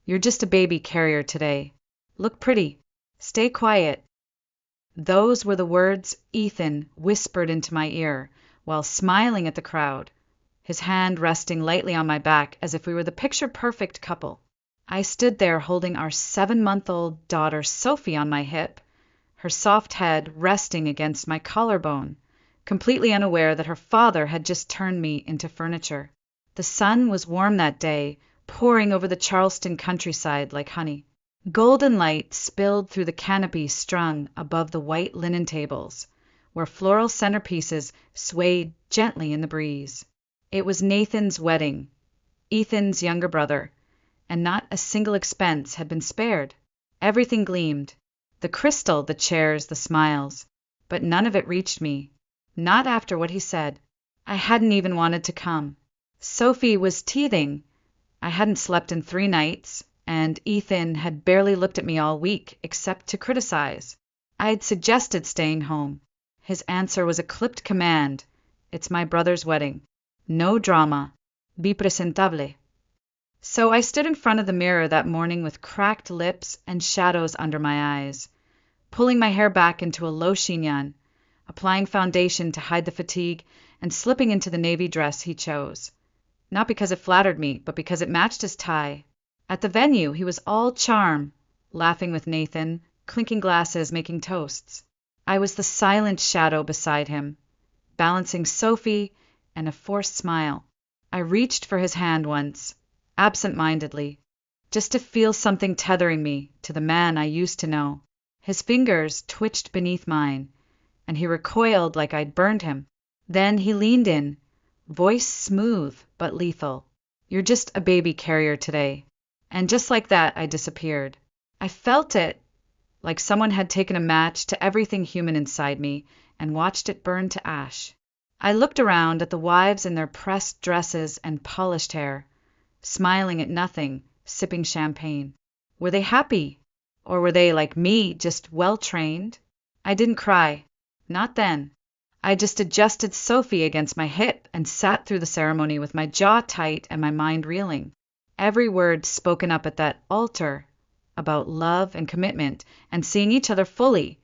You're just a baby carrier today. Look pretty. Stay quiet. Those were the words Ethan whispered into my ear while smiling at the crowd, his hand resting lightly on my back as if we were the picture-perfect couple. I stood there holding our 7-month-old daughter Sophie on my hip, her soft head resting against my collarbone, completely unaware that her father had just turned me into furniture. The sun was warm that day, pouring over the Charleston countryside like honey. Golden light spilled through the canopy strung above the white linen tables, where floral centerpieces swayed gently in the breeze. It was Nathan's wedding, Ethan's younger brother, and not a single expense had been spared. Everything gleamed, the crystal, the chairs, the smiles, but none of it reached me, not after what he said. I hadn't even wanted to come. Sophie was teething. I hadn't slept in 3 nights, and Ethan had barely looked at me all week except to criticize. I had suggested staying home. His answer was a clipped command. It's my brother's wedding. No drama. Be presentable. So I stood in front of the mirror that morning with cracked lips and shadows under my eyes, pulling my hair back into a low chignon, applying foundation to hide the fatigue, and slipping into the navy dress he chose. Not because it flattered me, but because it matched his tie. At the venue, he was all charm, laughing with Nathan, clinking glasses, making toasts. I was the silent shadow beside him, balancing Sophie and a forced smile. I reached for his hand once, absent-mindedly, just to feel something tethering me to the man I used to know. His fingers twitched beneath mine, and he recoiled like I'd burned him. Then he leaned in, voice smooth but lethal. You're just a baby carrier today. And just like that, I disappeared. I felt it, like someone had taken a match to everything human inside me and watched it burn to ash. I looked around at the wives in their pressed dresses and polished hair, smiling at nothing, sipping champagne. Were they happy? Or were they, like me, just well-trained? I didn't cry. Not then. I just adjusted Sophie against my hip and sat through the ceremony with my jaw tight and my mind reeling. Every word spoken up at that altar about love and commitment and seeing each other fully,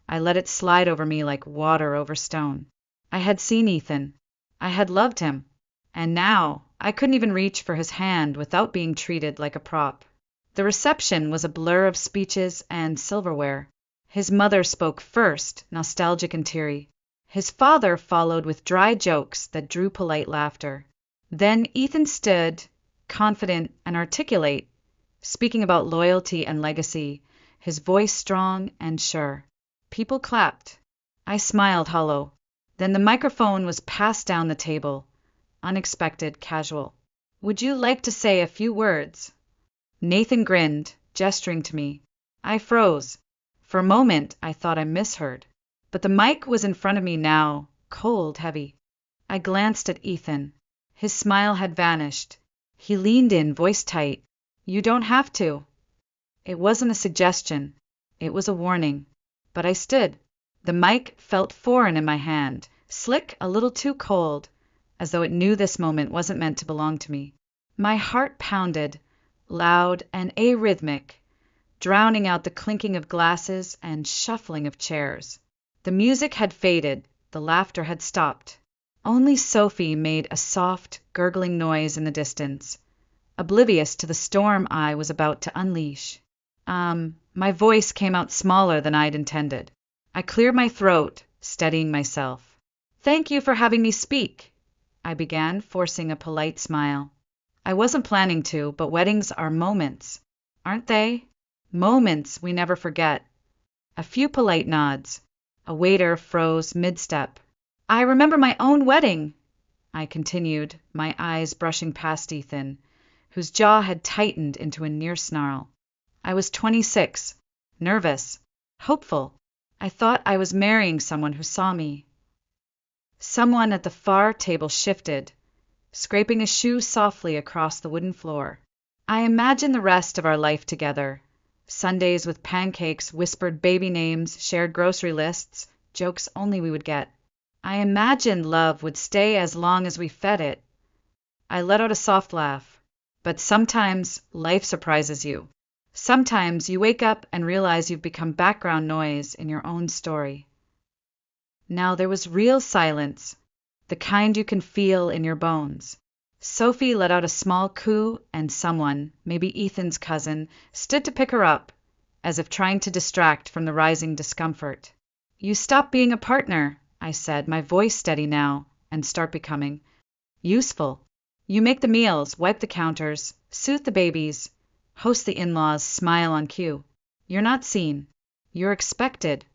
I let it slide over me like water over stone. I had seen Ethan. I had loved him. And now I couldn't even reach for his hand without being treated like a prop. The reception was a blur of speeches and silverware. His mother spoke first, nostalgic and teary. His father followed with dry jokes that drew polite laughter. Then Ethan stood, confident and articulate, speaking about loyalty and legacy, his voice strong and sure. People clapped. I smiled hollow. Then the microphone was passed down the table. Unexpected, casual. Would you like to say a few words? Nathan grinned, gesturing to me. I froze. For a moment, I thought I misheard. But the mic was in front of me now, cold, heavy. I glanced at Ethan. His smile had vanished. He leaned in, voice tight. You don't have to. It wasn't a suggestion. It was a warning. But I stood. The mic felt foreign in my hand, slick, a little too cold, as though it knew this moment wasn't meant to belong to me. My heart pounded, loud and arrhythmic, drowning out the clinking of glasses and shuffling of chairs. The music had faded, the laughter had stopped. Only Sophie made a soft, gurgling noise in the distance, oblivious to the storm I was about to unleash. My voice came out smaller than I'd intended. I cleared my throat, steadying myself. Thank you for having me speak, I began, forcing a polite smile. I wasn't planning to, but weddings are moments, aren't they? Moments we never forget. A few polite nods. A waiter froze mid-step. I remember my own wedding, I continued, my eyes brushing past Ethan, whose jaw had tightened into a near snarl. I was 26, nervous, hopeful. I thought I was marrying someone who saw me. Someone at the far table shifted, scraping a shoe softly across the wooden floor. I imagined the rest of our life together. Sundays with pancakes, whispered baby names, shared grocery lists, jokes only we would get. I imagined love would stay as long as we fed it. I let out a soft laugh. But sometimes life surprises you. Sometimes you wake up and realize you've become background noise in your own story. Now there was real silence, the kind you can feel in your bones. Sophie let out a small coo, and someone, maybe Ethan's cousin, stood to pick her up, as if trying to distract from the rising discomfort. "You stop being a partner," I said, my voice steady now, and start becoming useful. "You make the meals, wipe the counters, soothe the babies, host the in-laws, smile on cue. You're not seen. You're expected."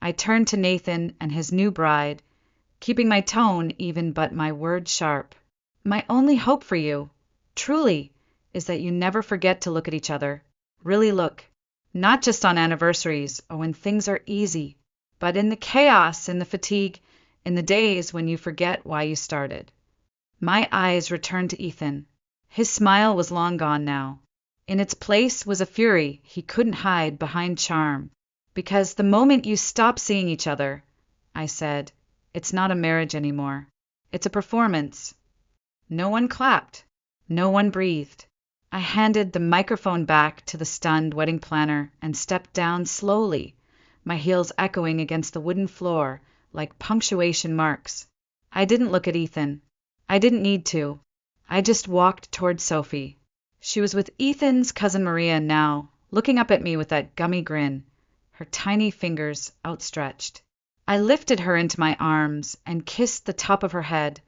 I turned to Nathan and his new bride, keeping my tone even but my words sharp. "My only hope for you, truly, is that you never forget to look at each other. Really look. Not just on anniversaries or when things are easy, but in the chaos, in the fatigue, in the days when you forget why you started." My eyes returned to Ethan. His smile was long gone now. In its place was a fury he couldn't hide behind charm. "Because the moment you stop seeing each other," I said, "it's not a marriage anymore. It's a performance." No one clapped. No one breathed. I handed the microphone back to the stunned wedding planner and stepped down slowly, my heels echoing against the wooden floor like punctuation marks. I didn't look at Ethan. I didn't need to. I just walked toward Sophie. She was with Ethan's cousin Maria now, looking up at me with that gummy grin, her tiny fingers outstretched. I lifted her into my arms and kissed the top of her head,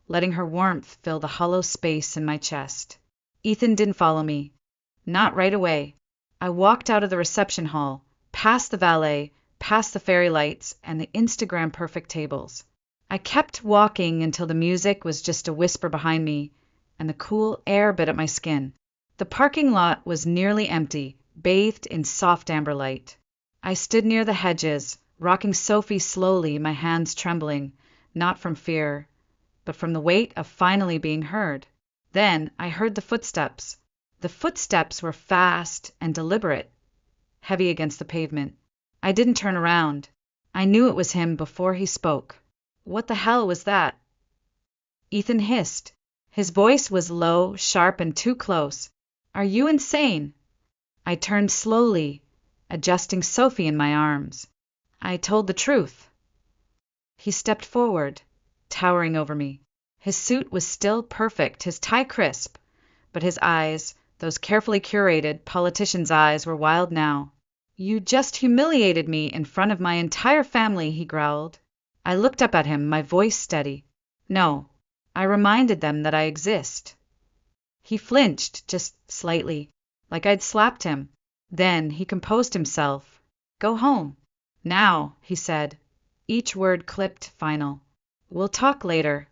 letting her warmth fill the hollow space in my chest. Ethan didn't follow me. Not right away. I walked out of the reception hall, past the valet, past the fairy lights, and the Instagram-perfect tables. I kept walking until the music was just a whisper behind me, and the cool air bit at my skin. The parking lot was nearly empty, bathed in soft amber light. I stood near the hedges, rocking Sophie slowly, my hands trembling, not from fear, but from the weight of finally being heard. Then I heard the footsteps. The footsteps were fast and deliberate, heavy against the pavement. I didn't turn around. I knew it was him before he spoke. "What the hell was that?" Ethan hissed. His voice was low, sharp, and too close. "Are you insane?" I turned slowly, adjusting Sophie in my arms. "I told the truth." He stepped forward, towering over me. His suit was still perfect, his tie crisp, but his eyes, those carefully curated politician's eyes, were wild now. "You just humiliated me in front of my entire family," he growled. I looked up at him, my voice steady. "No, I reminded them that I exist." He flinched, just slightly, like I'd slapped him. Then he composed himself. "Go home." "Now," he said, each word clipped final. "We'll talk later."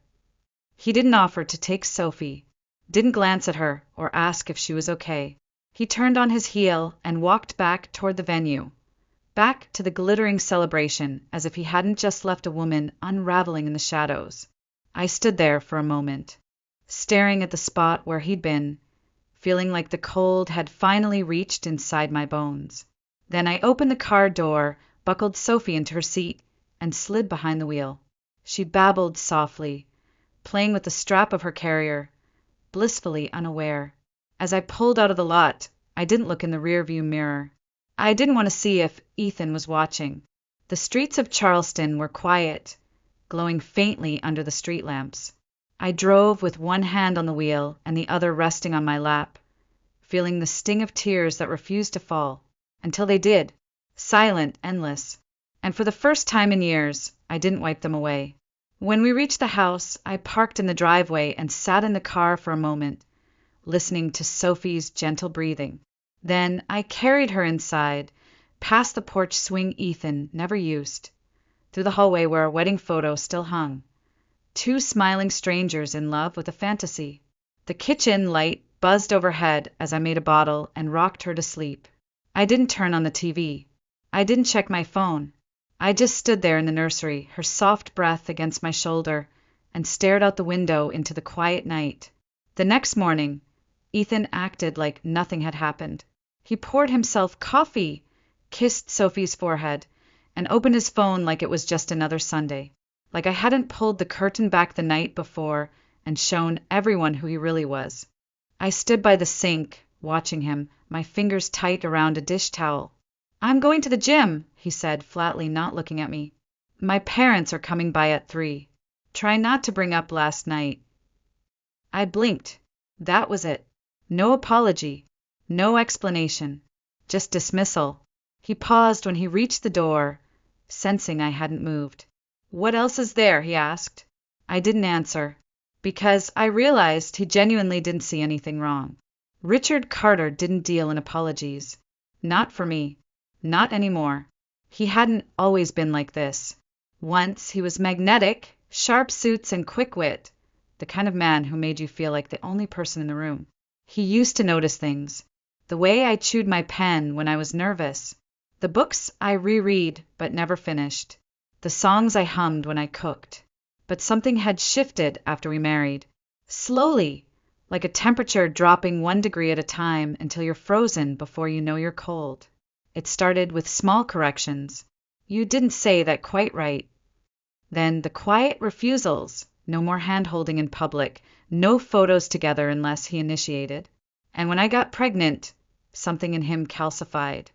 He didn't offer to take Sophie, didn't glance at her or ask if she was okay. He turned on his heel and walked back toward the venue, back to the glittering celebration, as if he hadn't just left a woman unraveling in the shadows. I stood there for a moment, staring at the spot where he'd been, feeling like the cold had finally reached inside my bones. Then I opened the car door, buckled Sophie into her seat, and slid behind the wheel. She babbled softly, playing with the strap of her carrier, blissfully unaware. As I pulled out of the lot, I didn't look in the rearview mirror. I didn't want to see if Ethan was watching. The streets of Charleston were quiet, glowing faintly under the street lamps. I drove with one hand on the wheel and the other resting on my lap, feeling the sting of tears that refused to fall, until they did, silent, endless. And for the first time in years, I didn't wipe them away. When we reached the house, I parked in the driveway and sat in the car for a moment, listening to Sophie's gentle breathing. Then I carried her inside, past the porch swing Ethan never used, through the hallway where our wedding photo still hung. Two smiling strangers in love with a fantasy. The kitchen light buzzed overhead as I made a bottle and rocked her to sleep. I didn't turn on the TV. I didn't check my phone. I just stood there in the nursery, her soft breath against my shoulder, and stared out the window into the quiet night. The next morning, Ethan acted like nothing had happened. He poured himself coffee, kissed Sophie's forehead, and opened his phone like it was just another Sunday, like I hadn't pulled the curtain back the night before and shown everyone who he really was. I stood by the sink, watching him, my fingers tight around a dish towel. "I'm going to the gym," he said flatly, not looking at me. "My parents are coming by at 3. Try not to bring up last night." I blinked. That was it. No apology. No explanation. Just dismissal. He paused when he reached the door, sensing I hadn't moved. "What else is there?" he asked. I didn't answer, because I realized he genuinely didn't see anything wrong. Richard Carter didn't deal in apologies. Not for me. Not anymore. He hadn't always been like this. Once he was magnetic, sharp suits and quick wit, the kind of man who made you feel like the only person in the room. He used to notice things. The way I chewed my pen when I was nervous. The books I reread but never finished. The songs I hummed when I cooked. But something had shifted after we married. Slowly, like a temperature dropping 1 degree at a time until you're frozen before you know you're cold. It started with small corrections. "You didn't say that quite right." Then the quiet refusals. No more hand-holding in public. No photos together unless he initiated. And when I got pregnant, something in him calcified.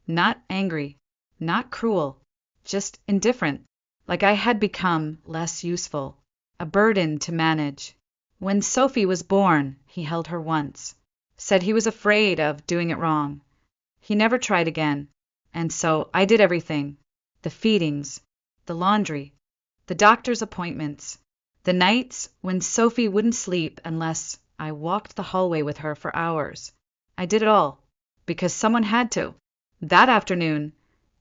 Not angry. Not cruel. Just indifferent. Like I had become less useful. A burden to manage. When Sophie was born, he held her once. Said he was afraid of doing it wrong. He never tried again. And so I did everything. The feedings. The laundry. The doctor's appointments. The nights when Sophie wouldn't sleep unless I walked the hallway with her for hours. I did it all. Because someone had to. That afternoon,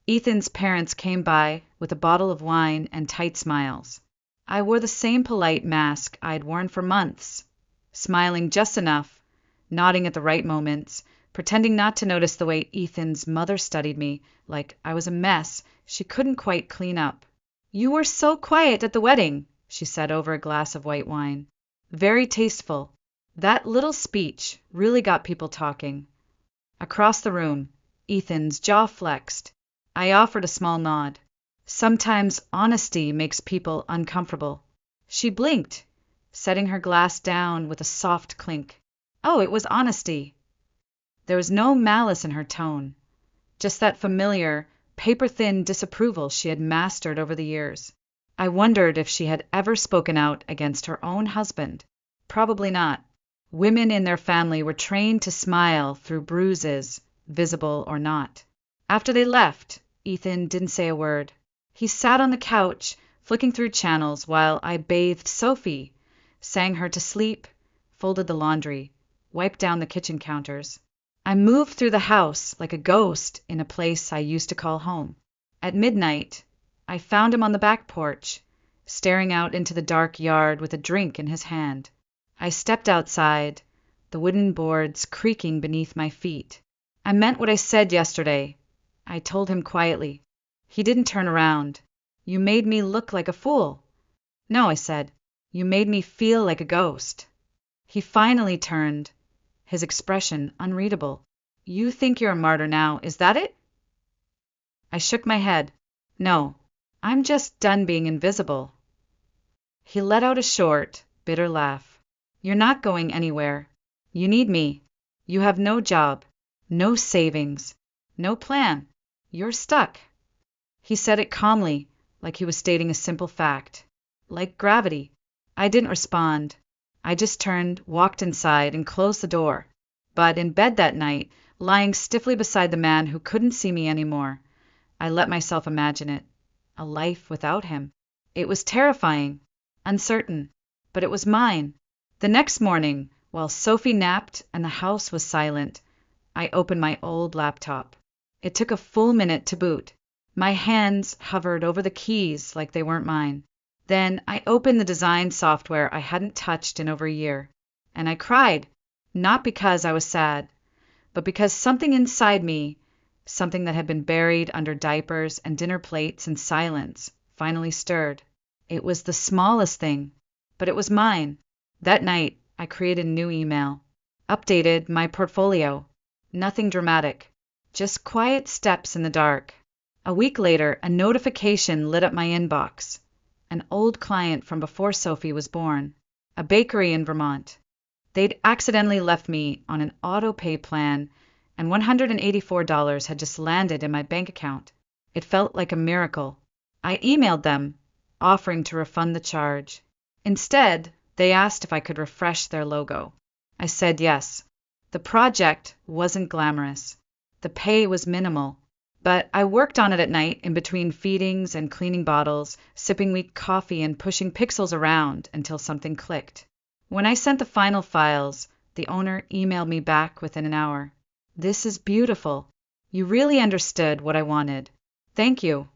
Ethan's parents came by with a bottle of wine and tight smiles. I wore the same polite mask I'd worn for months, smiling just enough, nodding at the right moments, pretending not to notice the way Ethan's mother studied me, like I was a mess she couldn't quite clean up. "You were so quiet at the wedding," she said over a glass of white wine. Very tasteful. That little speech really got people talking. Across the room, Ethan's jaw flexed. I offered a small nod. Sometimes honesty makes people uncomfortable. She blinked, setting her glass down with a soft clink. Oh, it was honesty. There was no malice in her tone, just that familiar, paper-thin disapproval she had mastered over the years. I wondered if she had ever spoken out against her own husband. Probably not. Women in their family were trained to smile through bruises, visible or not. After they left, Ethan didn't say a word. He sat on the couch, flicking through channels while I bathed Sophie, sang her to sleep, folded the laundry, wiped down the kitchen counters. I moved through the house like a ghost in a place I used to call home. At midnight, I found him on the back porch, staring out into the dark yard with a drink in his hand. I stepped outside, the wooden boards creaking beneath my feet. "I meant what I said yesterday," I told him quietly. He didn't turn around. "You made me look like a fool." "No," I said. "You made me feel like a ghost." He finally turned, his expression unreadable. "You think you're a martyr now, is that it?" I shook my head. "No, I'm just done being invisible." He let out a short, bitter laugh. "You're not going anywhere. You need me. You have no job, no savings, no plan. You're stuck." He said it calmly, like he was stating a simple fact. Like gravity. I didn't respond. I just turned, walked inside, and closed the door. But in bed that night, lying stiffly beside the man who couldn't see me anymore, I let myself imagine it. A life without him. It was terrifying, uncertain, but it was mine. The next morning, while Sophie napped and the house was silent, I opened my old laptop. It took a full minute to boot. My hands hovered over the keys like they weren't mine. Then I opened the design software I hadn't touched in over a year. And I cried, not because I was sad, but because something inside me, something that had been buried under diapers and dinner plates and silence, finally stirred. It was the smallest thing, but it was mine. That night, I created a new email, updated my portfolio. Nothing dramatic, just quiet steps in the dark. A week later, a notification lit up my inbox. An old client from before Sophie was born, a bakery in Vermont. They'd accidentally left me on an auto pay plan, and $184 had just landed in my bank account. It felt like a miracle. I emailed them, offering to refund the charge. Instead, they asked if I could refresh their logo. I said yes. The project wasn't glamorous. The pay was minimal. But I worked on it at night in between feedings and cleaning bottles, sipping weak coffee and pushing pixels around until something clicked. When I sent the final files, the owner emailed me back within an hour. "This is beautiful. You really understood what I wanted. Thank you."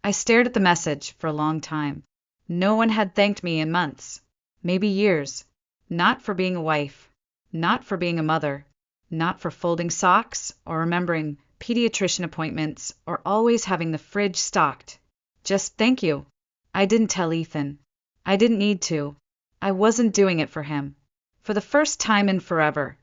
I stared at the message for a long time. No one had thanked me in months, maybe years. Not for being a wife, not for being a mother, not for folding socks or remembering pediatrician appointments or always having the fridge stocked. Just thank you. I didn't tell Ethan. I didn't need to. I wasn't doing it for him. For the first time in forever,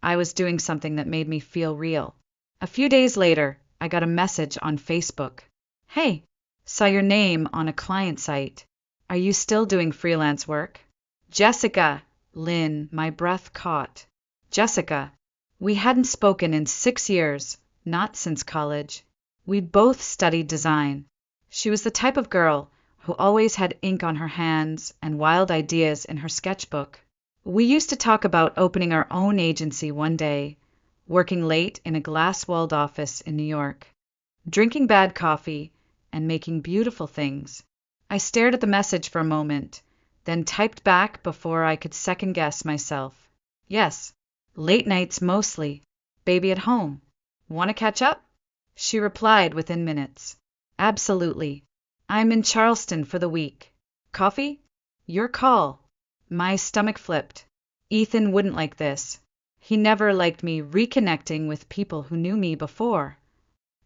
I was doing something that made me feel real. A few days later, I got a message on Facebook. "Hey, saw your name on a client site. Are you still doing freelance work?" Jessica, Lynn, my breath caught. Jessica. We hadn't spoken in 6 years, not since college. We'd both studied design. She was the type of girl who always had ink on her hands and wild ideas in her sketchbook. We used to talk about opening our own agency one day, working late in a glass-walled office in New York, drinking bad coffee, and making beautiful things. I stared at the message for a moment, then typed back before I could second-guess myself. "Yes, late nights mostly. Baby at home. Want to catch up?" She replied within minutes. "Absolutely. I'm in Charleston for the week. Coffee? Your call." My stomach flipped. Ethan wouldn't like this. He never liked me reconnecting with people who knew me before.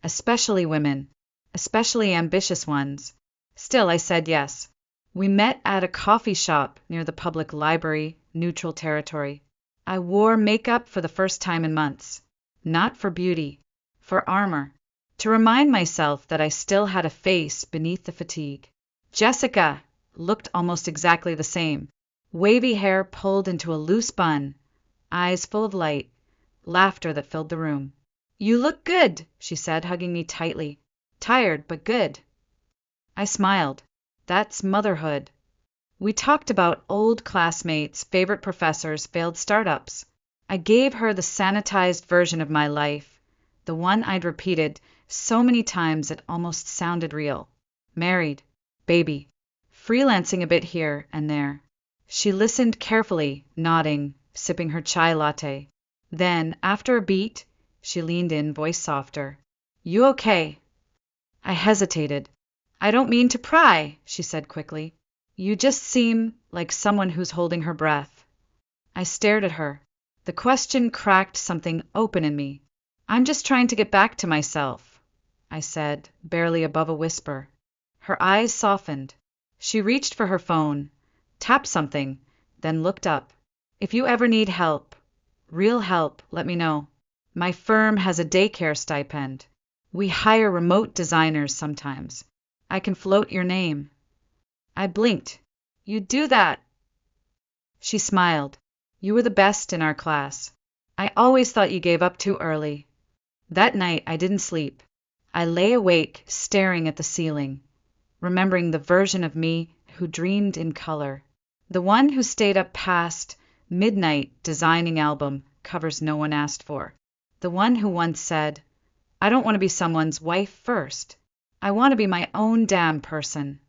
Especially women. Especially ambitious ones. Still, I said yes. We met at a coffee shop near the public library, neutral territory. I wore makeup for the first time in months. Not for beauty. For armor. To remind myself that I still had a face beneath the fatigue. Jessica looked almost exactly the same. Wavy hair pulled into a loose bun, eyes full of light, laughter that filled the room. "You look good," she said, hugging me tightly. "Tired, but good." I smiled. That's motherhood. We talked about old classmates, favorite professors, failed startups. I gave her the sanitized version of my life, the one I'd repeated so many times it almost sounded real. Married, baby, freelancing a bit here and there. She listened carefully, nodding, sipping her chai latte. Then, after a beat, she leaned in, voice softer. "You okay?" I hesitated. "I don't mean to pry," she said quickly. "You just seem like someone who's holding her breath." I stared at her. The question cracked something open in me. "I'm just trying to get back to myself," I said, barely above a whisper. Her eyes softened. She reached for her phone, tapped something, then looked up. "If you ever need help, real help, let me know. My firm has a daycare stipend. We hire remote designers sometimes. I can float your name." I blinked. "You do that?" She smiled. "You were the best in our class. I always thought you gave up too early." That night I didn't sleep. I lay awake, staring at the ceiling, remembering the version of me who dreamed in color. The one who stayed up past midnight designing album covers no one asked for. The one who once said, "I don't want to be someone's wife first. I want to be my own damn person."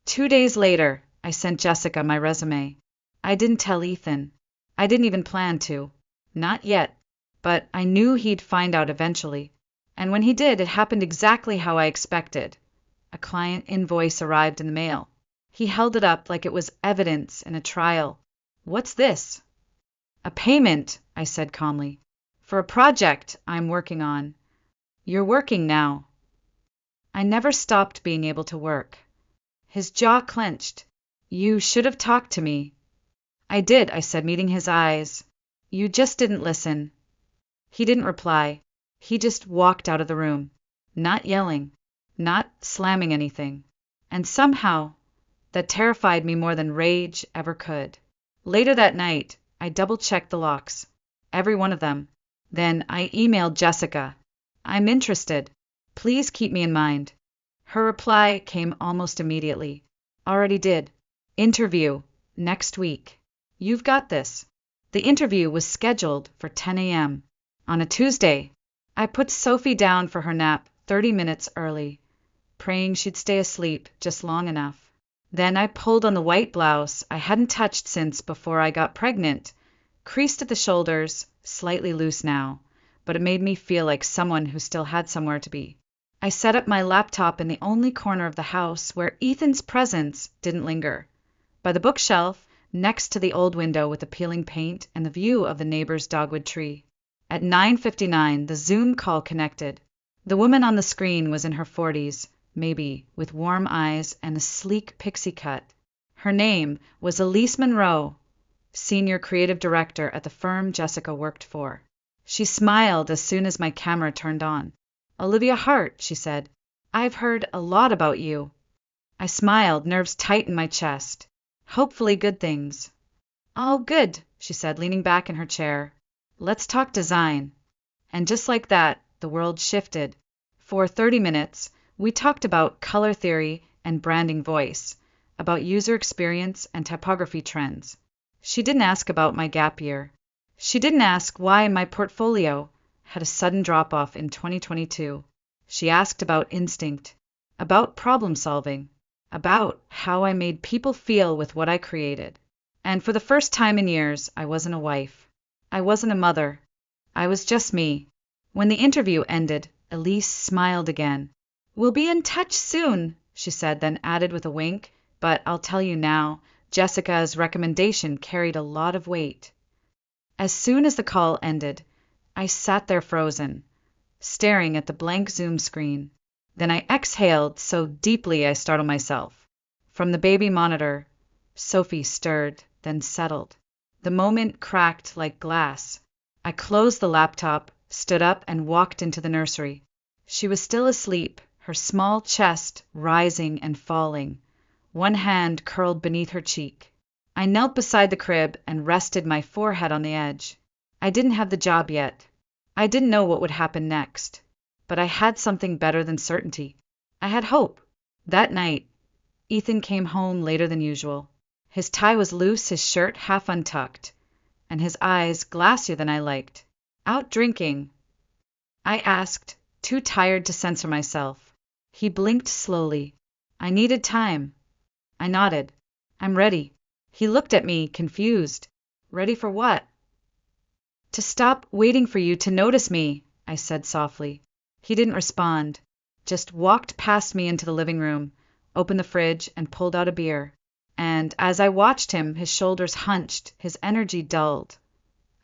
2 days later, I sent Jessica my resume. I didn't tell Ethan. I didn't even plan to. Not yet. But I knew he'd find out eventually. And when he did, it happened exactly how I expected. A client invoice arrived in the mail. He held it up like it was evidence in a trial. "What's this?" "A payment," I said calmly, "for a project I'm working on. You're working now." I never stopped being able to work. His jaw clenched. "You should have talked to me." "I did," I said, meeting his eyes. "You just didn't listen." He didn't reply. He just walked out of the room, not yelling, not slamming anything. And somehow, that terrified me more than rage ever could. Later that night, I double-checked the locks. Every one of them. Then I emailed Jessica. I'm interested. Please keep me in mind. Her reply came almost immediately. Already did. Interview. Next week. You've got this. The interview was scheduled for 10 a.m. on a Tuesday. I put Sophie down for her nap 30 minutes early, praying she'd stay asleep just long enough. Then I pulled on the white blouse I hadn't touched since before I got pregnant, creased at the shoulders, slightly loose now, but it made me feel like someone who still had somewhere to be. I set up my laptop in the only corner of the house where Ethan's presence didn't linger, by the bookshelf next to the old window with the peeling paint and the view of the neighbor's dogwood tree. At 9:59, the Zoom call connected. The woman on the screen was in her 40s, maybe, with warm eyes and a sleek pixie cut. Her name was Elise Monroe, senior creative director at the firm Jessica worked for. She smiled as soon as my camera turned on. "Olivia Hart," she said, "I've heard a lot about you." I smiled, nerves tight in my chest. "Hopefully good things." "Oh, good," she said, leaning back in her chair. "Let's talk design." And just like that, the world shifted. For 30 minutes, we talked about color theory and branding voice, about user experience and typography trends. She didn't ask about my gap year. She didn't ask why my portfolio had a sudden drop-off in 2022. She asked about instinct, about problem solving, about how I made people feel with what I created. And for the first time in years, I wasn't a wife. I wasn't a mother. I was just me. When the interview ended, Elise smiled again. "We'll be in touch soon," she said, then added with a wink, "but I'll tell you now, Jessica's recommendation carried a lot of weight." As soon as the call ended, I sat there frozen, staring at the blank Zoom screen. Then I exhaled so deeply I startled myself. From the baby monitor, Sophie stirred, then settled. The moment cracked like glass. I closed the laptop, stood up, and walked into the nursery. She was still asleep, her small chest rising and falling, one hand curled beneath her cheek. I knelt beside the crib and rested my forehead on the edge. I didn't have the job yet. I didn't know what would happen next. But I had something better than certainty. I had hope. That night, Ethan came home later than usual. His tie was loose, his shirt half untucked, and his eyes glassier than I liked. "Out drinking?" I asked, too tired to censor myself. He blinked slowly. "I needed time." I nodded. "I'm ready." He looked at me, confused. "Ready for what?" "To stop waiting for you to notice me," I said softly. He didn't respond, just walked past me into the living room, opened the fridge, and pulled out a beer. And as I watched him, his shoulders hunched, his energy dulled.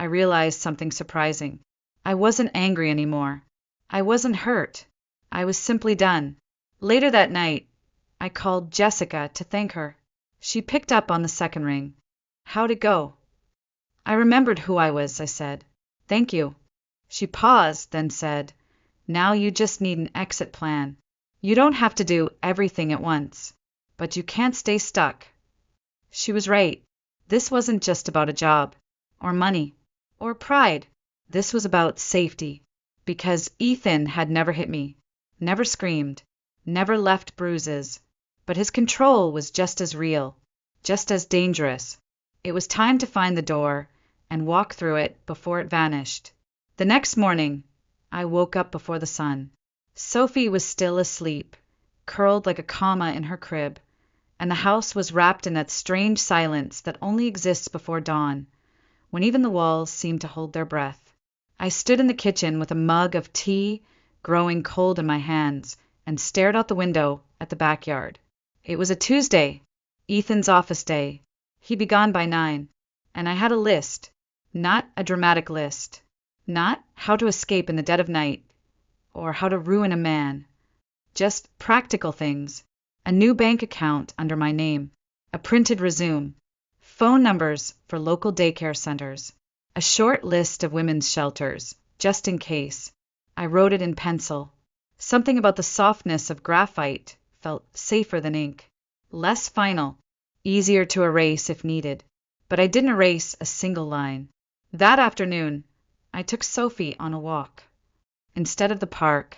I realized something surprising. I wasn't angry anymore. I wasn't hurt. I was simply done. Later that night, I called Jessica to thank her. She picked up on the second ring. "How'd it go?" "I remembered who I was," I said. "Thank you." She paused, then said, "Now you just need an exit plan. You don't have to do everything at once, but you can't stay stuck." She was right. This wasn't just about a job, or money, or pride. This was about safety, because Ethan had never hit me, never screamed, never left bruises, but his control was just as real, just as dangerous. It was time to find the door and walk through it before it vanished. The next morning, I woke up before the sun. Sophie was still asleep, curled like a comma in her crib, and the house was wrapped in that strange silence that only exists before dawn, when even the walls seem to hold their breath. I stood in the kitchen with a mug of tea growing cold in my hands and stared out the window at the backyard. It was a Tuesday, Ethan's office day. He'd be gone by 9, and I had a list, not a dramatic list, not how to escape in the dead of night, or how to ruin a man, just practical things. A new bank account under my name, a printed resume, phone numbers for local daycare centers, a short list of women's shelters, just in case. I wrote it in pencil. Something about the softness of graphite felt safer than ink, less final, easier to erase if needed. but I didn't erase a single line. That afternoon, I took Sophie on a walk instead of the park.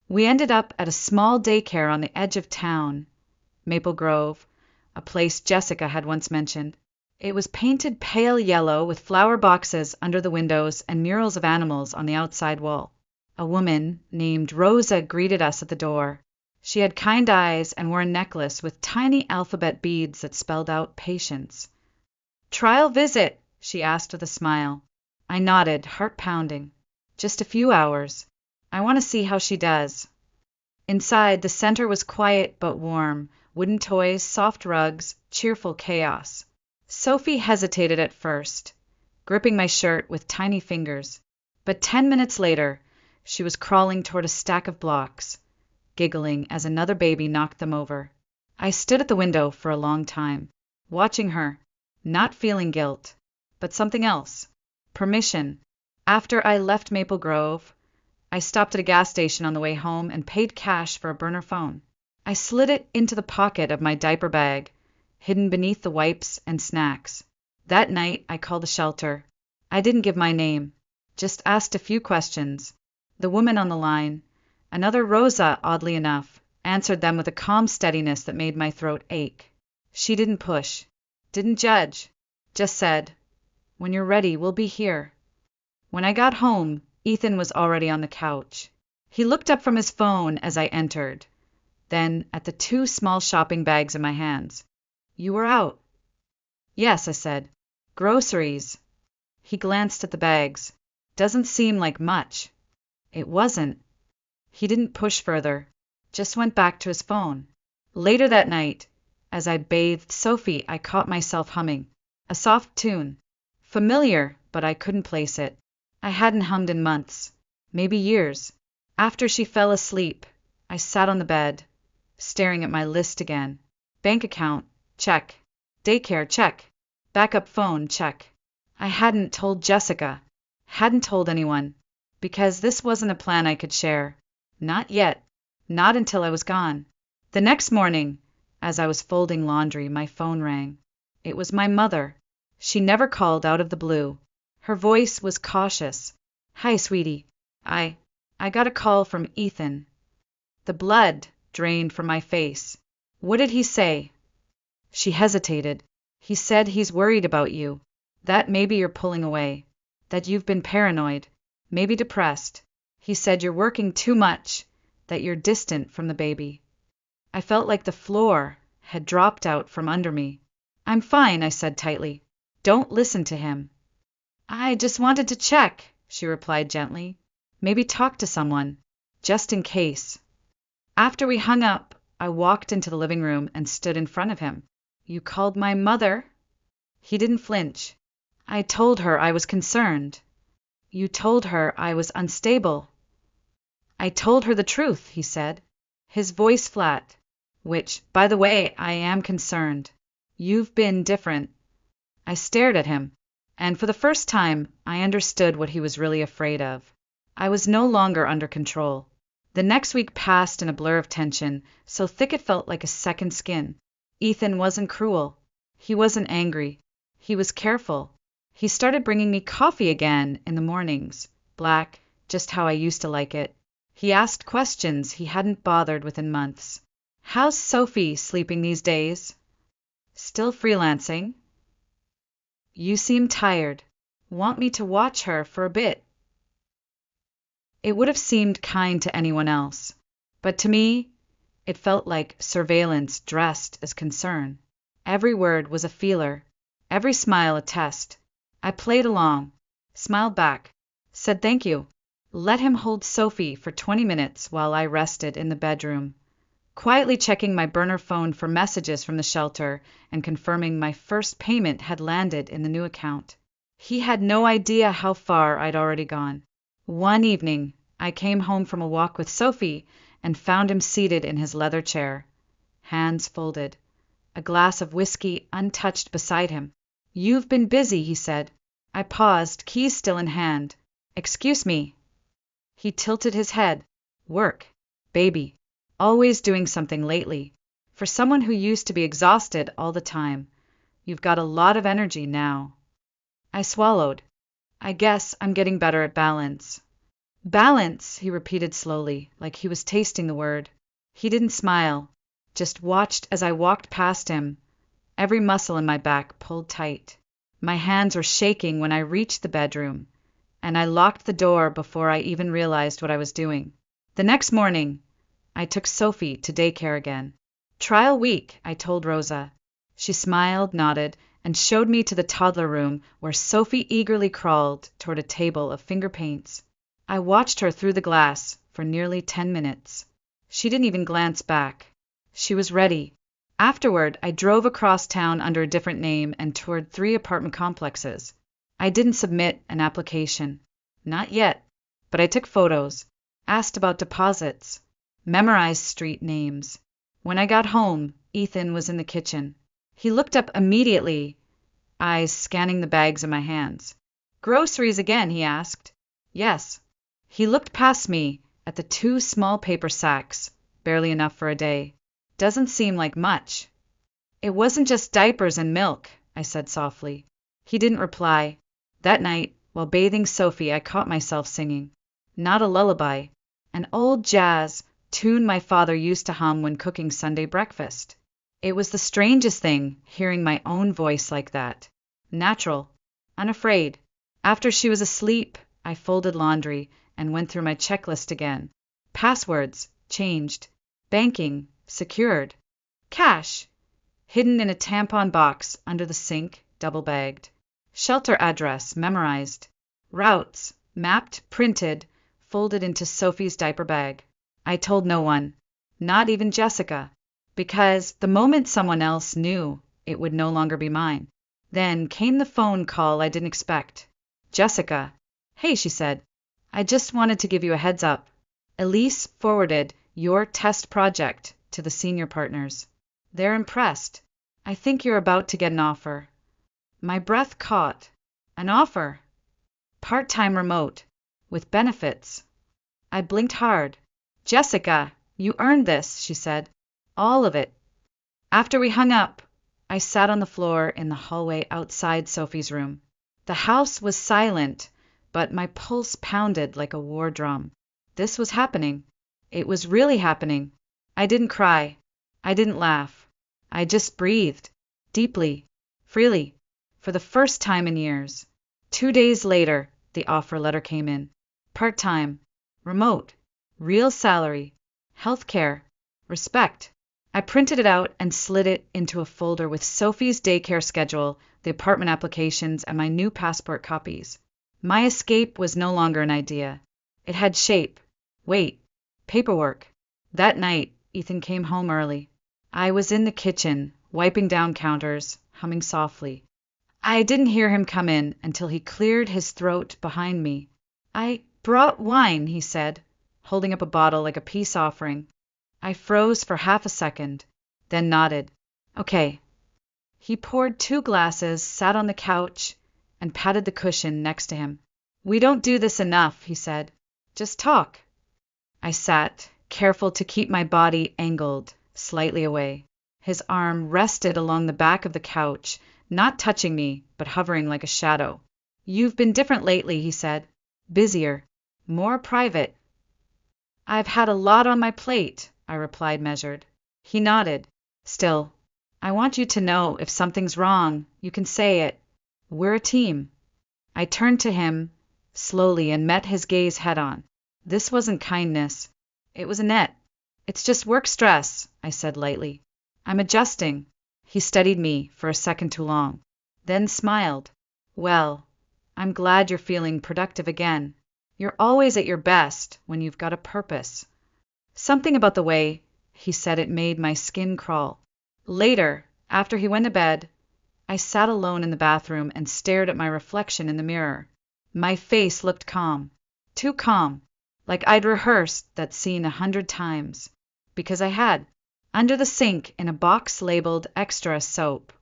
We ended up at a small daycare on the edge of town, Maple Grove, a place Jessica had once mentioned. It was painted pale yellow with flower boxes under the windows and murals of animals on the outside wall. A woman named Rosa greeted us at the door. She had kind eyes and wore a necklace with tiny alphabet beads that spelled out patience. "Trial visit?" she asked with a smile. I nodded, heart pounding. "Just a few hours. I want to see how she does." Inside, the center was quiet but warm. Wooden toys, soft rugs, cheerful chaos. Sophie hesitated at first, gripping my shirt with tiny fingers. But 10 minutes later, she was crawling toward a stack of blocks, giggling as another baby knocked them over. I stood at the window for a long time, watching her, not feeling guilt, but something else. Permission. After I left Maple Grove, I stopped at a gas station on the way home and paid cash for a burner phone. I slid it into the pocket of my diaper bag, hidden beneath the wipes and snacks. That night, I called the shelter. I didn't give my name, just asked a few questions. The woman on the line, another Rosa, oddly enough, answered them with a calm steadiness that made my throat ache. She didn't push, didn't judge, just said, "When you're ready, we'll be here." When I got home, Ethan was already on the couch. He looked up from his phone as I entered, then at the 2 small shopping bags in my hands. "You were out." "Yes," I said. "Groceries." He glanced at the bags. "Doesn't seem like much." It wasn't. He didn't push further, just went back to his phone. Later that night, as I bathed Sophie, I caught myself humming a soft tune. Familiar, but I couldn't place it. I hadn't hummed in months, maybe years. After she fell asleep, I sat on the bed, staring at my list again. Bank account, check. Daycare, check. Backup phone, check. I hadn't told Jessica, hadn't told anyone, because this wasn't a plan I could share. Not yet, not until I was gone. The next morning, as I was folding laundry, my phone rang. It was my mother. She never called out of the blue. Her voice was cautious. "Hi, sweetie. I got a call from Ethan." The blood drained from my face. "What did he say?" She hesitated. "He said he's worried about you, that maybe you're pulling away, that you've been paranoid, maybe depressed. He said you're working too much, that you're distant from the baby." I felt like the floor had dropped out from under me. "I'm fine," I said tightly. "Don't listen to him." "I just wanted to check," she replied gently. "Maybe talk to someone, just in case." After we hung up, I walked into the living room and stood in front of him. "You called my mother?" He didn't flinch. "I told her I was concerned." "You told her I was unstable." "I told her the truth," he said, his voice flat. "Which, by the way, I am concerned. You've been different." I stared at him, and for the first time, I understood what he was really afraid of. I was no longer under control. The next week passed in a blur of tension, so thick it felt like a second skin. Ethan wasn't cruel. He wasn't angry. He was careful. He started bringing me coffee again in the mornings, black, just how I used to like it. He asked questions he hadn't bothered with in months. "How's Sophie sleeping these days?" "Still freelancing." "You seem tired. Want me to watch her for a bit?" It would have seemed kind to anyone else, but to me, it felt like surveillance dressed as concern. Every word was a feeler, every smile a test. I played along, smiled back, said thank you, let him hold Sophie for 20 minutes while I rested in the bedroom, quietly checking my burner phone for messages from the shelter and confirming my first payment had landed in the new account. He had no idea how far I'd already gone. One evening, I came home from a walk with Sophie and found him seated in his leather chair, hands folded, a glass of whiskey untouched beside him. "You've been busy," he said. I paused, keys still in hand. "Excuse me." He tilted his head. "Work. Baby. Always doing something lately. For someone who used to be exhausted all the time, You've got a lot of energy now. I swallowed. I guess I'm getting better at balance. Balance, he repeated slowly, like he was tasting the word. He didn't smile, just watched as I walked past him, every muscle in my back pulled tight. My hands were shaking when I reached the bedroom, and I locked the door before I even realized what I was doing. The next morning, I took Sophie to daycare again. Trial week, I told Rosa. She smiled, nodded, and showed me to the toddler room where Sophie eagerly crawled toward a table of finger paints. I watched her through the glass for nearly 10 minutes. She didn't even glance back. She was ready. Afterward, I drove across town under a different name and toured 3 apartment complexes. I didn't submit an application. Not yet. But I took photos, asked about deposits, memorized street names. When I got home, Ethan was in the kitchen. He looked up immediately, eyes scanning the bags in my hands. Groceries again, he asked. Yes. He looked past me at the 2 small paper sacks, barely enough for a day. Doesn't seem like much. It wasn't just diapers and milk, I said softly. He didn't reply. That night, while bathing Sophie, I caught myself singing. Not a lullaby, an old jazz tune my father used to hum when cooking Sunday breakfast. It was the strangest thing, hearing my own voice like that. Natural, unafraid. After she was asleep, I folded laundry and went through my checklist again. Passwords, changed. Banking, secured. Cash, hidden in a tampon box under the sink, double-bagged. Shelter address, memorized. Routes, mapped, printed, folded into Sophie's diaper bag. I told no one, not even Jessica, because the moment someone else knew, it would no longer be mine. Then came the phone call I didn't expect. Jessica. Hey, she said. I just wanted to give you a heads up. Elise forwarded your test project to the senior partners. They're impressed. I think you're about to get an offer. My breath caught. An offer? Part-time remote, with benefits. I blinked hard. Jessica, you earned this, she said. All of it. After we hung up, I sat on the floor in the hallway outside Sophie's room. The house was silent, but my pulse pounded like a war drum. This was happening. It was really happening. I didn't cry. I didn't laugh. I just breathed. Deeply. Freely. For the first time in years. 2 days later, the offer letter came in. Part-time. Remote. Real salary. Health care. Respect. I printed it out and slid it into a folder with Sophie's daycare schedule, the apartment applications, and my new passport copies. My escape was no longer an idea. It had shape, weight, paperwork. That night, Ethan came home early. I was in the kitchen, wiping down counters, humming softly. I didn't hear him come in until he cleared his throat behind me. I brought wine, he said, holding up a bottle like a peace offering. I froze for half a second, then nodded. Okay. He poured 2 glasses, sat on the couch, and patted the cushion next to him. We don't do this enough, he said. Just talk. I sat, careful to keep my body angled, slightly away. His arm rested along the back of the couch, not touching me, but hovering like a shadow. You've been different lately, he said. Busier. More private. I've had a lot on my plate, I replied, measured. He nodded. Still, I want you to know if something's wrong, you can say it. We're a team. I turned to him, slowly, and met his gaze head-on. This wasn't kindness. It was a net. It's just work stress, I said lightly. I'm adjusting. He studied me for a second too long, then smiled. Well, I'm glad you're feeling productive again. You're always at your best when you've got a purpose. Something about the way he said it made my skin crawl. Later, after he went to bed, I sat alone in the bathroom and stared at my reflection in the mirror. My face looked calm. Too calm. Like I'd rehearsed that scene 100 times. Because I had. Under the sink, in a box labeled extra soap,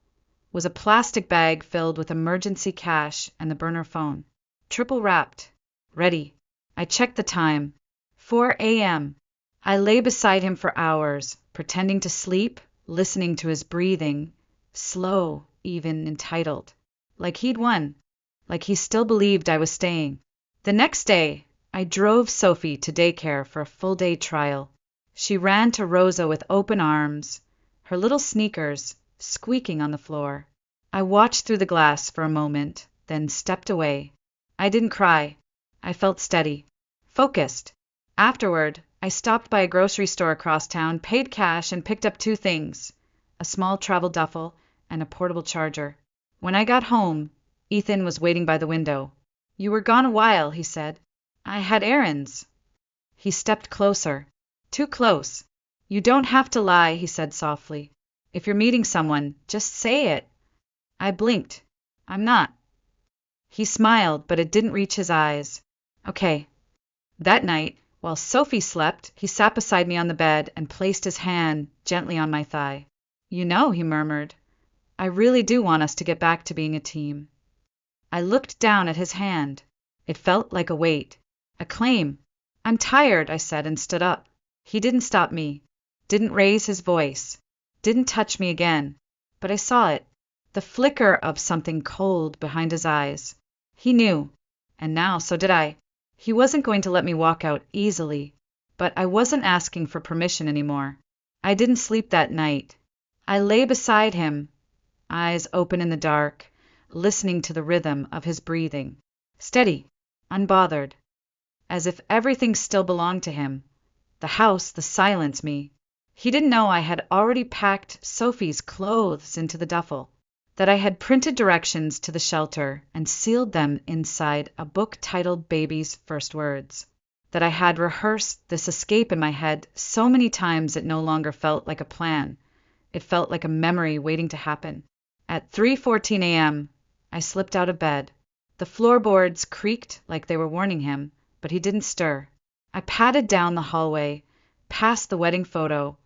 was a plastic bag filled with emergency cash and the burner phone. Triple wrapped. Ready. I checked the time. 4 a.m. I lay beside him for hours, pretending to sleep, listening to his breathing. Slow, even entitled. Like he'd won. Like he still believed I was staying. The next day, I drove Sophie to daycare for a full-day trial. She ran to Rosa with open arms, her little sneakers squeaking on the floor. I watched through the glass for a moment, then stepped away. I didn't cry. I felt steady, focused. Afterward, I stopped by a grocery store across town, paid cash, and picked up two things: a small travel duffel and a portable charger. When I got home, Ethan was waiting by the window. "You were gone a while," he said. "I had errands." He stepped closer. Too close. "You don't have to lie," he said softly. "If you're meeting someone, just say it." I blinked. "I'm not." He smiled, but it didn't reach his eyes. "Okay." That night, while Sophie slept, he sat beside me on the bed and placed his hand gently on my thigh. "You know," he murmured, "I really do want us to get back to being a team." I looked down at his hand. It felt like a weight, a claim. "I'm tired," I said, and stood up. He didn't stop me, didn't raise his voice, didn't touch me again. But I saw it, the flicker of something cold behind his eyes. He knew, and now so did I. He wasn't going to let me walk out easily, but I wasn't asking for permission anymore. I didn't sleep that night. I lay beside him, eyes open in the dark, listening to the rhythm of his breathing, steady, unbothered, as if everything still belonged to him. The house, the silence, me. He didn't know I had already packed Sophie's clothes into the duffel, that I had printed directions to the shelter and sealed them inside a book titled Baby's First Words, that I had rehearsed this escape in my head so many times it no longer felt like a plan. It felt like a memory waiting to happen. At 3:14 a.m., I slipped out of bed. The floorboards creaked like they were warning him, but he didn't stir. I padded down the hallway, past the wedding photo,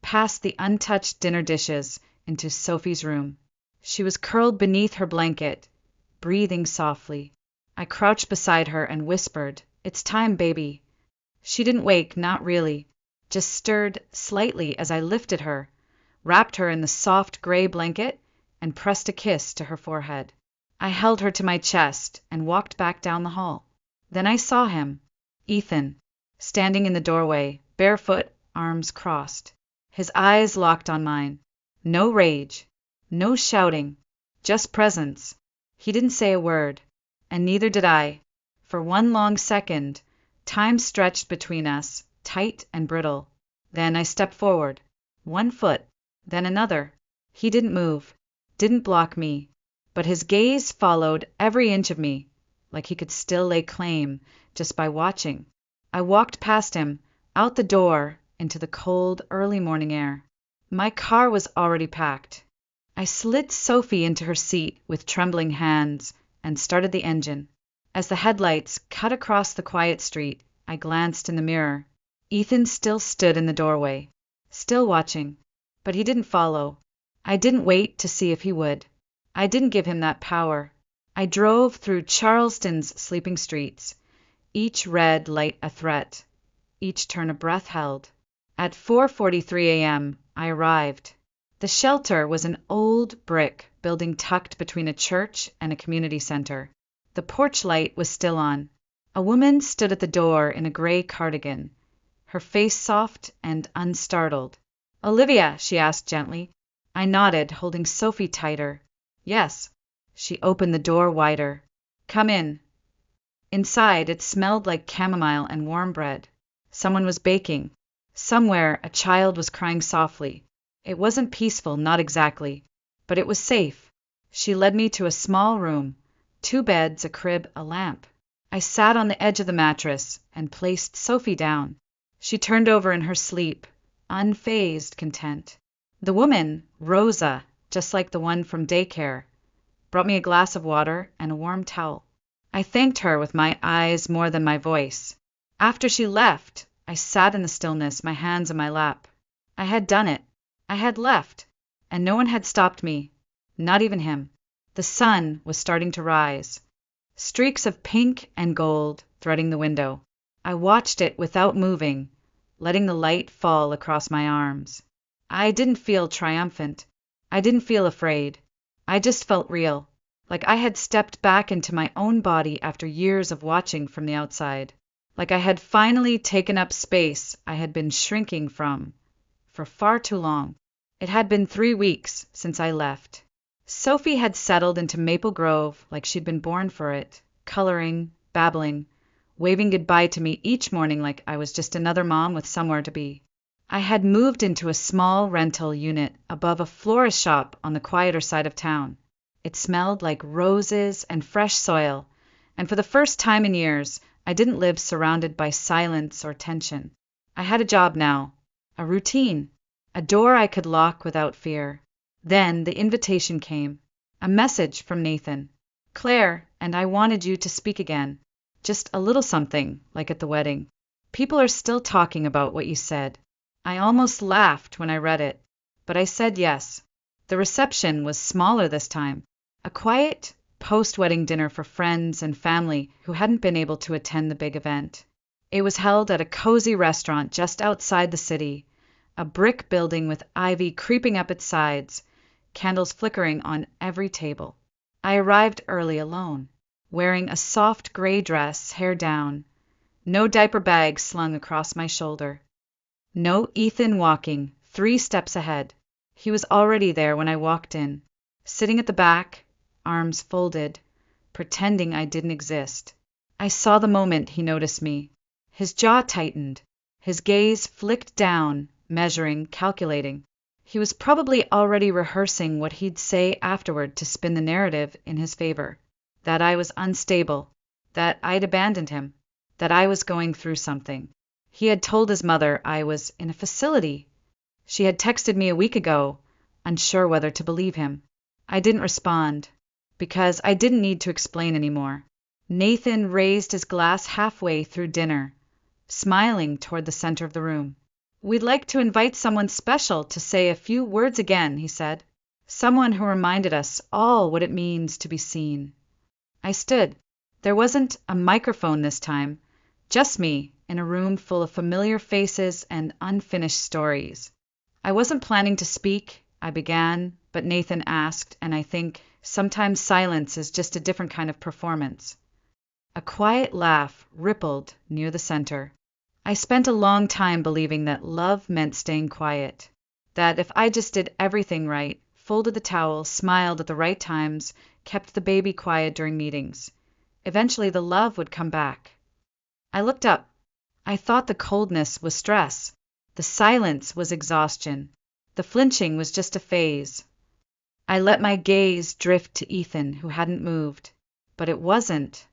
past the untouched dinner dishes, into Sophie's room. She was curled beneath her blanket, breathing softly. I crouched beside her and whispered, "It's time, baby." She didn't wake, not really, just stirred slightly as I lifted her, wrapped her in the soft gray blanket, and pressed a kiss to her forehead. I held her to my chest and walked back down the hall. Then I saw him, Ethan, standing in the doorway, barefoot, arms crossed. His eyes locked on mine. No rage, no shouting, just presence. He didn't say a word, and neither did I. For one long second, time stretched between us, tight and brittle. Then I stepped forward, one foot, then another. He didn't move, didn't block me, but his gaze followed every inch of me, like he could still lay claim just by watching. I walked past him, out the door, into the cold, early morning air. My car was already packed. I slid Sophie into her seat with trembling hands and started the engine. As the headlights cut across the quiet street, I glanced in the mirror. Ethan still stood in the doorway, still watching, but he didn't follow. I didn't wait to see if he would. I didn't give him that power. I drove through Charleston's sleeping streets, each red light a threat, each turn a breath held. At 4:43 a.m., I arrived. The shelter was an old brick building tucked between a church and a community center. The porch light was still on. A woman stood at the door in a gray cardigan, her face soft and unstartled. "Olivia," she asked gently. I nodded, holding Sophie tighter. "Yes." She opened the door wider. "Come in." Inside, it smelled like chamomile and warm bread. Someone was baking. Somewhere, a child was crying softly. It wasn't peaceful, not exactly, but it was safe. She led me to a small room, 2 beds, a crib, a lamp. I sat on the edge of the mattress and placed Sophie down. She turned over in her sleep, unfazed, content. The woman, Rosa, just like the one from daycare, brought me a glass of water and a warm towel. I thanked her with my eyes more than my voice. After she left, I sat in the stillness, my hands in my lap. I had done it. I had left, and no one had stopped me, not even him. The sun was starting to rise, streaks of pink and gold threading the window. I watched it without moving, letting the light fall across my arms. I didn't feel triumphant. I didn't feel afraid. I just felt real, like I had stepped back into my own body after years of watching from the outside, like I had finally taken up space I had been shrinking from for far too long. It had been 3 weeks since I left. Sophie had settled into Maple Grove like she'd been born for it, coloring, babbling, waving goodbye to me each morning like I was just another mom with somewhere to be. I had moved into a small rental unit above a florist shop on the quieter side of town. It smelled like roses and fresh soil, and for the first time in years, I didn't live surrounded by silence or tension. I had a job now, a routine, a door I could lock without fear. Then the invitation came, a message from Nathan. Claire, and I wanted you to speak again. Just a little something, like at the wedding. People are still talking about what you said. I almost laughed when I read it, but I said yes. The reception was smaller this time, a quiet post-wedding dinner for friends and family who hadn't been able to attend the big event. It was held at a cozy restaurant just outside the city, a brick building with ivy creeping up its sides, candles flickering on every table. I arrived early alone, wearing a soft gray dress, hair down, no diaper bag slung across my shoulder. No Ethan walking 3 steps ahead. He was already there when I walked in, sitting at the back, arms folded, pretending I didn't exist. I saw the moment he noticed me. His jaw tightened, his gaze flicked down, measuring, calculating. He was probably already rehearsing what he'd say afterward to spin the narrative in his favor. That I was unstable, that I'd abandoned him, that I was going through something. He had told his mother I was in a facility. She had texted me a week ago, unsure whether to believe him. I didn't respond, because I didn't need to explain anymore. Nathan raised his glass halfway through dinner, smiling toward the center of the room. We'd like to invite someone special to say a few words again, he said. Someone who reminded us all what it means to be seen. I stood. There wasn't a microphone this time, just me in a room full of familiar faces and unfinished stories. I wasn't planning to speak, I began, but Nathan asked, and I think sometimes silence is just a different kind of performance. A quiet laugh rippled near the center. I spent a long time believing that love meant staying quiet, that if I just did everything right, folded the towel, smiled at the right times, kept the baby quiet during meetings, eventually the love would come back. I looked up. I thought the coldness was stress. The silence was exhaustion. The flinching was just a phase. I let my gaze drift to Ethan, who hadn't moved. But it wasn't.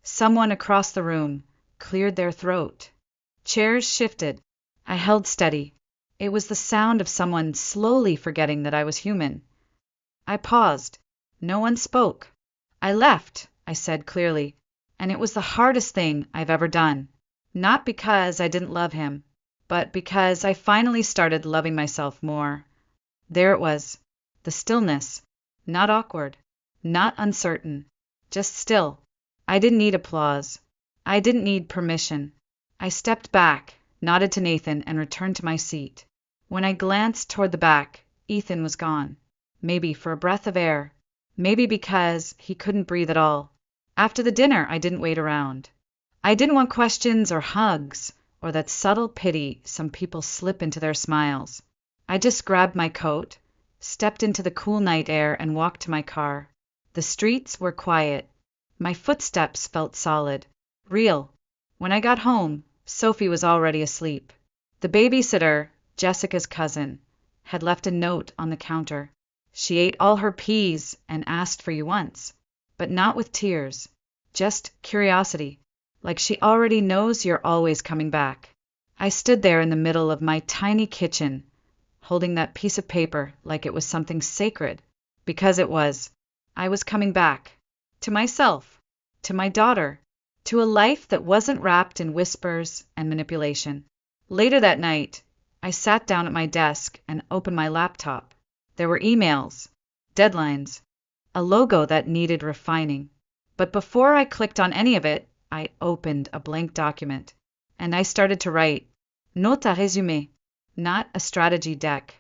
Someone across the room cleared their throat. Chairs shifted. I held steady. It was the sound of someone slowly forgetting that I was human. I paused. No one spoke. I left, I said clearly, and it was the hardest thing I've ever done. Not because I didn't love him, but because I finally started loving myself more. There it was, the stillness, not awkward, not uncertain, just still. I didn't need applause. I didn't need permission. I stepped back, nodded to Nathan, and returned to my seat. When I glanced toward the back, Ethan was gone. Maybe for a breath of air. Maybe because he couldn't breathe at all. After the dinner, I didn't wait around. I didn't want questions or hugs, or that subtle pity some people slip into their smiles. I just grabbed my coat, stepped into the cool night air, and walked to my car. The streets were quiet. My footsteps felt solid, real. When I got home, Sophie was already asleep. The babysitter, Jessica's cousin, had left a note on the counter. She ate all her peas and asked for you once, but not with tears, just curiosity, like she already knows you're always coming back. I stood there in the middle of my tiny kitchen, holding that piece of paper like it was something sacred, because it was. I was coming back, to myself, to my daughter, to a life that wasn't wrapped in whispers and manipulation. Later that night, I sat down at my desk and opened my laptop. There were emails, deadlines, a logo that needed refining. But before I clicked on any of it, I opened a blank document, and I started to write. Note à résumé, not a strategy deck,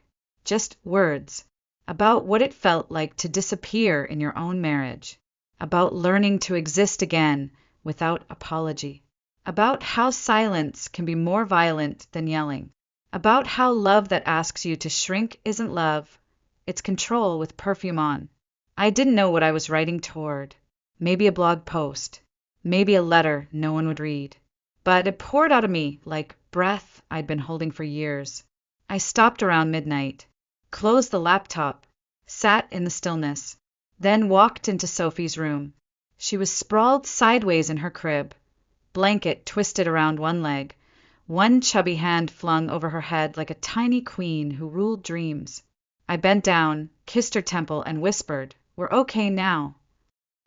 just words. about what it felt like to disappear in your own marriage, about learning to exist again without apology, about how silence can be more violent than yelling, about how love that asks you to shrink isn't love, it's control with perfume on. I didn't know what I was writing toward. Maybe a blog post, maybe a letter no one would read. But it poured out of me like breath I'd been holding for years. I stopped around midnight, closed the laptop, sat in the stillness, then walked into Sophie's room. She was sprawled sideways in her crib, blanket twisted around one leg, one chubby hand flung over her head like a tiny queen who ruled dreams. I bent down, kissed her temple, and whispered, "We're okay now."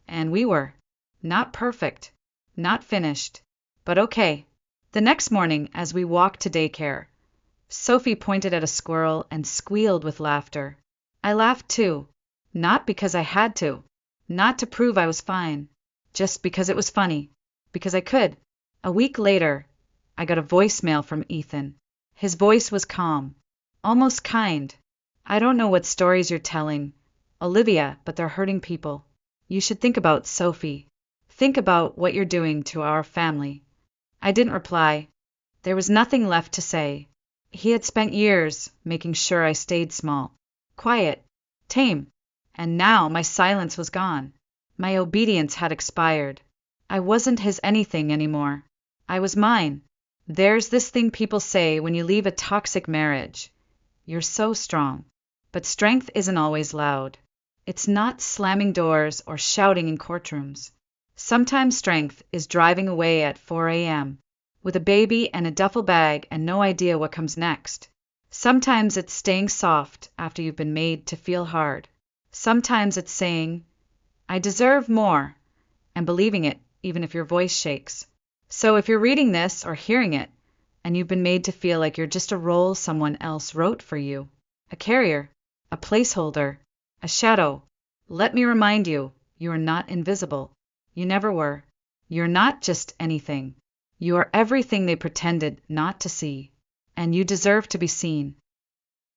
And we were. Not perfect, not finished, but okay. The next morning, as we walked to daycare, Sophie pointed at a squirrel and squealed with laughter. I laughed too, not because I had to, not to prove I was fine, just because it was funny, because I could. A week later, I got a voicemail from Ethan. His voice was calm, almost kind. "I don't know what stories you're telling, Olivia, but they're hurting people. You should think about Sophie. Think about what you're doing to our family." I didn't reply. There was nothing left to say. He had spent years making sure I stayed small, quiet, tame, and now my silence was gone. My obedience had expired. I wasn't his anything anymore. I was mine. There's this thing people say when you leave a toxic marriage. You're so strong. But strength isn't always loud. It's not slamming doors or shouting in courtrooms. Sometimes strength is driving away at 4 a.m. with a baby and a duffel bag and no idea what comes next. Sometimes it's staying soft after you've been made to feel hard. Sometimes it's saying, "I deserve more," and believing it even if your voice shakes. So if you're reading this or hearing it, and you've been made to feel like you're just a role someone else wrote for you, a carrier, a placeholder, a shadow, let me remind you, you are not invisible. You never were. You're not just anything. You are everything they pretended not to see, and you deserve to be seen.